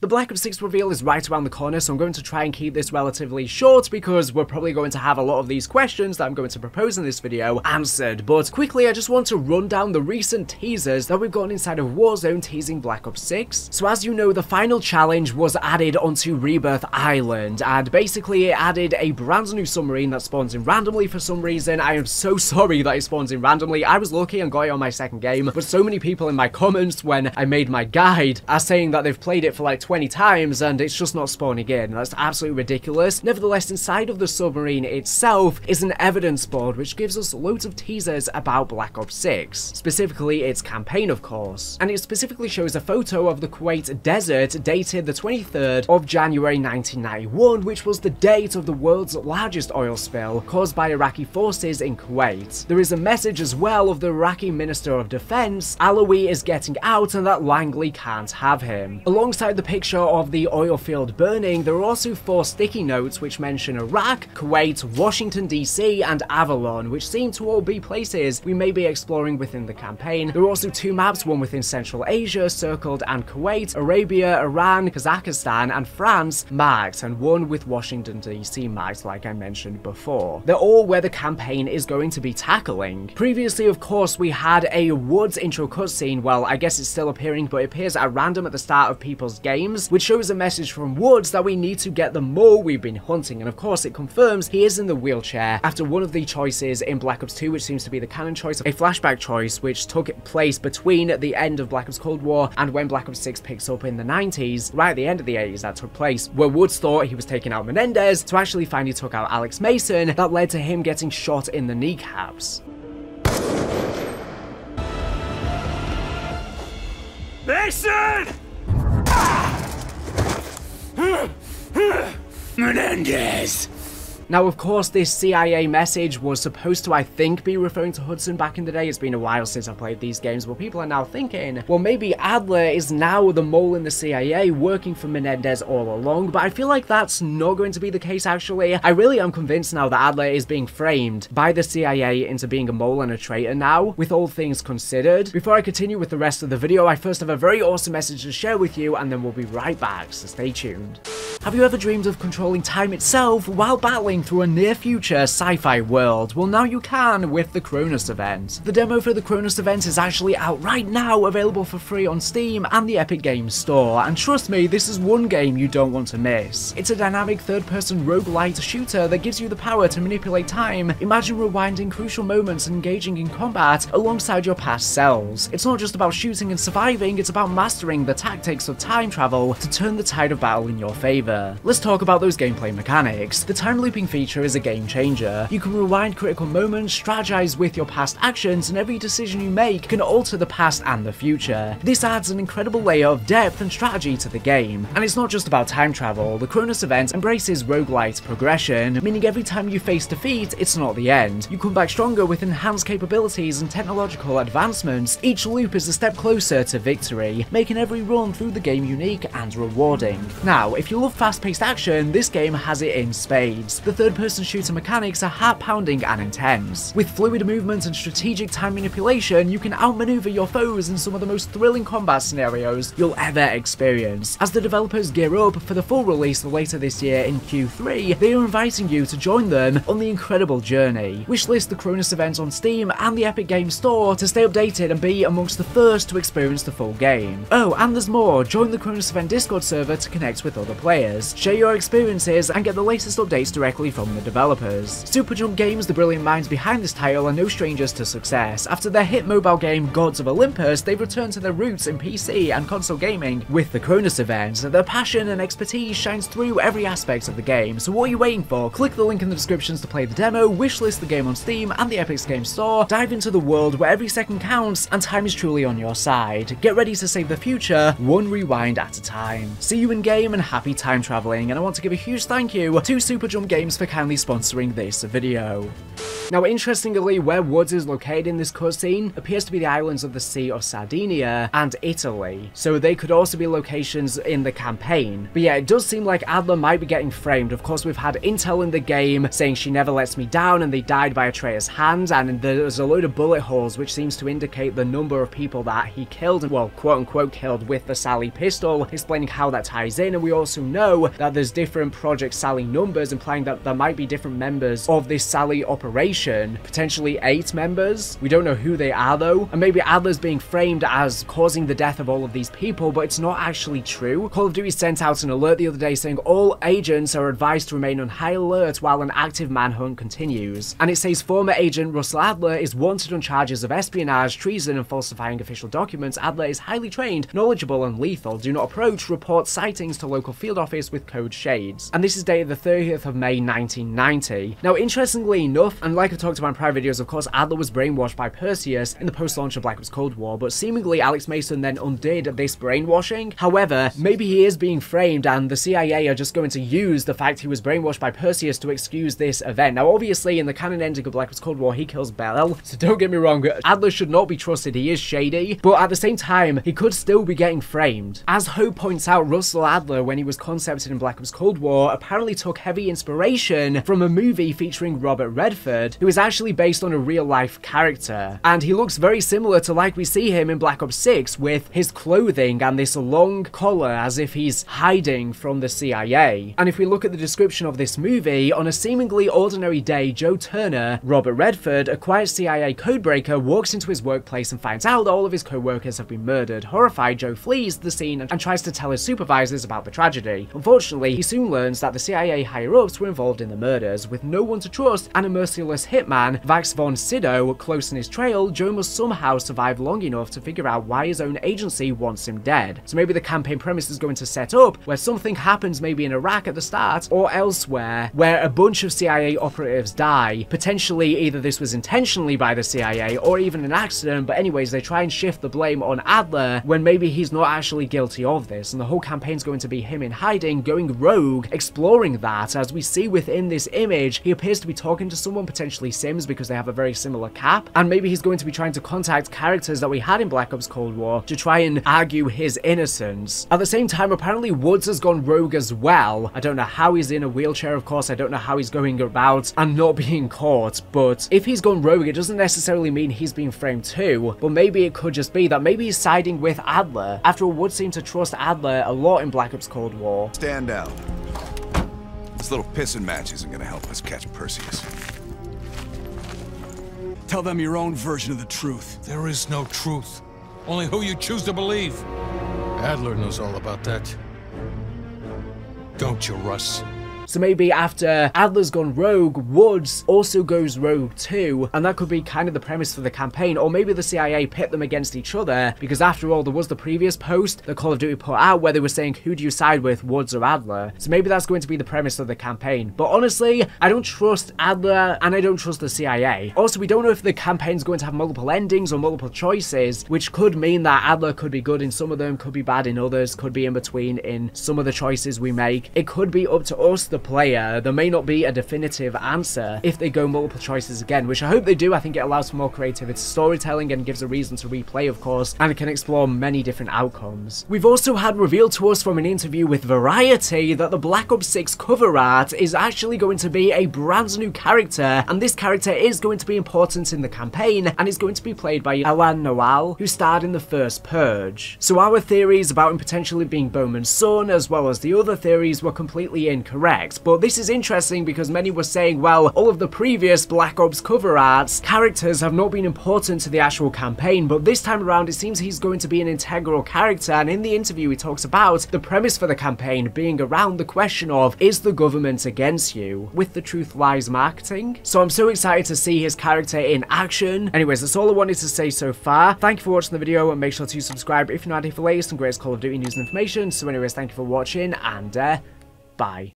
The Black Ops 6 reveal is right around the corner, so I'm going to try and keep this relatively short because we're probably going to have a lot of these questions that I'm going to propose in this video answered. But quickly, I just want to run down the recent teasers that we've gotten inside of Warzone teasing Black Ops 6. So as you know, the final challenge was added onto Rebirth Island, and basically it added a brand new submarine that spawns in randomly for some reason. I am so sorry that it spawns in randomly. I was lucky and got it on my second game, but so many people in my comments when I made my guide are saying that they've played it for like 20 times and it's just not spawning in. That's absolutely ridiculous. Nevertheless, inside of the submarine itself is an evidence board which gives us loads of teasers about Black Ops 6, specifically its campaign of course, and it specifically shows a photo of the Kuwait desert dated the 23rd of January 1991, which was the date of the world's largest oil spill caused by Iraqi forces in Kuwait. There is a message as well of the Iraqi Minister of Defense, Alawi is getting out and that Langley can't have him. Alongside the picture of the oil field burning, there are also 4 sticky notes which mention Iraq, Kuwait, Washington DC, and Avalon, which seem to all be places we may be exploring within the campaign. There are also 2 maps, one within Central Asia, circled, and Kuwait, Arabia, Iran, Kazakhstan, and France, marked, and one with Washington DC marked, like I mentioned before. They're all where the campaign is going to be tackling. Previously, of course, we had a Woods intro cutscene. Well, I guess it's still appearing, but it appears at random at the start of people's games, which shows a message from Woods that we need to get the mole we've been hunting, and of course it confirms he is in the wheelchair after one of the choices in Black Ops 2, which seems to be the canon choice, a flashback choice which took place between the end of Black Ops Cold War and when Black Ops 6 picks up in the 90s, right at the end of the 80s that took place, where Woods thought he was taking out Menendez to actually find he took out Alex Mason. That led to him getting shot in the kneecaps. Mason! Menendez! Now, of course, this CIA message was supposed to, I think, be referring to Hudson back in the day. It's been a while since I played these games, but people are now thinking, well, maybe Adler is now the mole in the CIA working for Menendez all along, but I feel like that's not going to be the case, actually. I really am convinced now that Adler is being framed by the CIA into being a mole and a traitor now, with all things considered. Before I continue with the rest of the video, I first have a very awesome message to share with you, and then we'll be right back, so stay tuned. Have you ever dreamed of controlling time itself while battling through a near-future sci-fi world? Well, now you can with the Cronus event. The demo for the Cronus event is actually out right now, available for free on Steam and the Epic Games Store, and trust me, this is one game you don't want to miss. It's a dynamic third-person roguelite shooter that gives you the power to manipulate time. Imagine rewinding crucial moments and engaging in combat alongside your past selves. It's not just about shooting and surviving, it's about mastering the tactics of time travel to turn the tide of battle in your favor. Let's talk about those gameplay mechanics. The time looping feature is a game changer. You can rewind critical moments, strategize with your past actions, and every decision you make can alter the past and the future. This adds an incredible layer of depth and strategy to the game. And it's not just about time travel. The Cronus event embraces roguelite progression, meaning every time you face defeat, it's not the end. You come back stronger with enhanced capabilities and technological advancements. Each loop is a step closer to victory, making every run through the game unique and rewarding. Now, if you love fast-paced action, this game has it in spades. The third-person shooter mechanics are heart-pounding and intense. With fluid movement and strategic time manipulation, you can outmaneuver your foes in some of the most thrilling combat scenarios you'll ever experience. As the developers gear up for the full release later this year in Q3, they are inviting you to join them on the incredible journey. Wishlist the Cronus event on Steam and the Epic Games Store to stay updated and be amongst the first to experience the full game. Oh, and there's more. Join the Cronus event Discord server to connect with other players. Share your experiences and get the latest updates directly from the developers. Superjump Games, the brilliant minds behind this title, are no strangers to success. After their hit mobile game Gods of Olympus, they've returned to their roots in PC and console gaming with the Cronus event. Their passion and expertise shines through every aspect of the game, so what are you waiting for? Click the link in the descriptions to play the demo, wishlist the game on Steam and the Epic Games Store, dive into the world where every second counts and time is truly on your side. Get ready to save the future, one rewind at a time. See you in game and happy time time traveling, and I want to give a huge thank you to Super Jump Games for kindly sponsoring this video. Now, interestingly, where Woods is located in this cutscene appears to be the islands of the Sea of Sardinia and Italy, so they could also be locations in the campaign. But yeah, it does seem like Adler might be getting framed. Of course, we've had intel in the game saying she never lets me down and they died by a traitor's hand, and there's a load of bullet holes which seems to indicate the number of people that he killed, well, quote-unquote killed with the Sally pistol, explaining how that ties in. And we also know that there's different Project Sally numbers, implying that there might be different members of this Sally operation, potentially 8 members. We don't know who they are though, and maybe Adler's being framed as causing the death of all of these people, but it's not actually true. Call of Duty sent out an alert the other day saying all agents are advised to remain on high alert while an active manhunt continues, and it says former agent Russell Adler is wanted on charges of espionage, treason, and falsifying official documents. Adler is highly trained, knowledgeable, and lethal. Do not approach. Report sightings to local field office with code shades. And this is dated the 30th of May 1990. Now, interestingly enough, and like I've talked about in prior videos, of course, Adler was brainwashed by Perseus in the post-launch of Black Ops Cold War, but seemingly Alex Mason then undid this brainwashing. However, maybe he is being framed and the CIA are just going to use the fact he was brainwashed by Perseus to excuse this event. Now, obviously, in the canon ending of Black Ops Cold War, he kills Bell, so don't get me wrong, Adler should not be trusted. He is shady, but at the same time, he could still be getting framed. As Hope points out, Russell Adler, when he was concepted in Black Ops Cold War, apparently took heavy inspiration from a movie featuring Robert Redford, who is actually based on a real-life character. And he looks very similar to like we see him in Black Ops 6 with his clothing and this long collar as if he's hiding from the CIA. And if we look at the description of this movie, on a seemingly ordinary day, Joe Turner, Robert Redford, a quiet CIA codebreaker, walks into his workplace and finds out that all of his co-workers have been murdered. Horrified, Joe flees the scene and tries to tell his supervisors about the tragedy. Unfortunately, he soon learns that the CIA higher-ups were involved in the murders. With no one to trust and a merciless hitman, Vax von Sydow, close in his trail, Joe must somehow survive long enough to figure out why his own agency wants him dead. So maybe the campaign premise is going to set up where something happens maybe in Iraq at the start or elsewhere where a bunch of CIA operatives die. Potentially either this was intentionally by the CIA or even an accident, but anyways, they try and shift the blame on Adler when maybe he's not actually guilty of this, and the whole campaign's going to be him in hiding, going rogue, exploring that. As we see within this image, he appears to be talking to someone, potentially Sims, because they have a very similar cap, and maybe he's going to be trying to contact characters that we had in Black Ops Cold War to try and argue his innocence. At the same time, apparently Woods has gone rogue as well. I don't know how he's in a wheelchair, of course. I don't know how he's going about and not being caught, but if he's gone rogue, it doesn't necessarily mean he's being framed too, but maybe it could just be that maybe he's siding with Adler. After all, Woods seemed to trust Adler a lot in Black Ops Cold War. Stand down. This little pissing match isn't gonna help us catch Perseus. Tell them your own version of the truth. There is no truth. Only who you choose to believe. Adler knows all about that. Don't you, Russ? So maybe after Adler's gone rogue, Woods also goes rogue too, and that could be kind of the premise for the campaign. Or maybe the CIA pit them against each other, because after all, there was the previous post that Call of Duty put out where they were saying, who do you side with, Woods or Adler? So maybe that's going to be the premise of the campaign. But honestly, I don't trust Adler, and I don't trust the CIA. Also, we don't know if the campaign's going to have multiple endings or multiple choices, which could mean that Adler could be good in some of them, could be bad in others, could be in between in some of the choices we make. It could be up to us, the player. There may not be a definitive answer if they go multiple choices again, which I hope they do. I think it allows for more creativity, storytelling, and gives a reason to replay, of course, and it can explore many different outcomes. We've also had revealed to us from an interview with Variety that the Black Ops 6 cover art is actually going to be a brand new character, and this character is going to be important in the campaign, and is going to be played by Alan Noal, who starred in the first Purge. So our theories about him potentially being Bowman's son, as well as the other theories, were completely incorrect. But this is interesting because many were saying, well, all of the previous Black Ops cover arts characters have not been important to the actual campaign, but this time around it seems he's going to be an integral character, and in the interview he talks about the premise for the campaign being around the question of, is the government against you, with the Truth Lies marketing? So I'm so excited to see his character in action. Anyways, that's all I wanted to say so far. Thank you for watching the video, and make sure to subscribe if you're not here for latest and greatest Call of Duty news and information. So anyways, thank you for watching, and bye.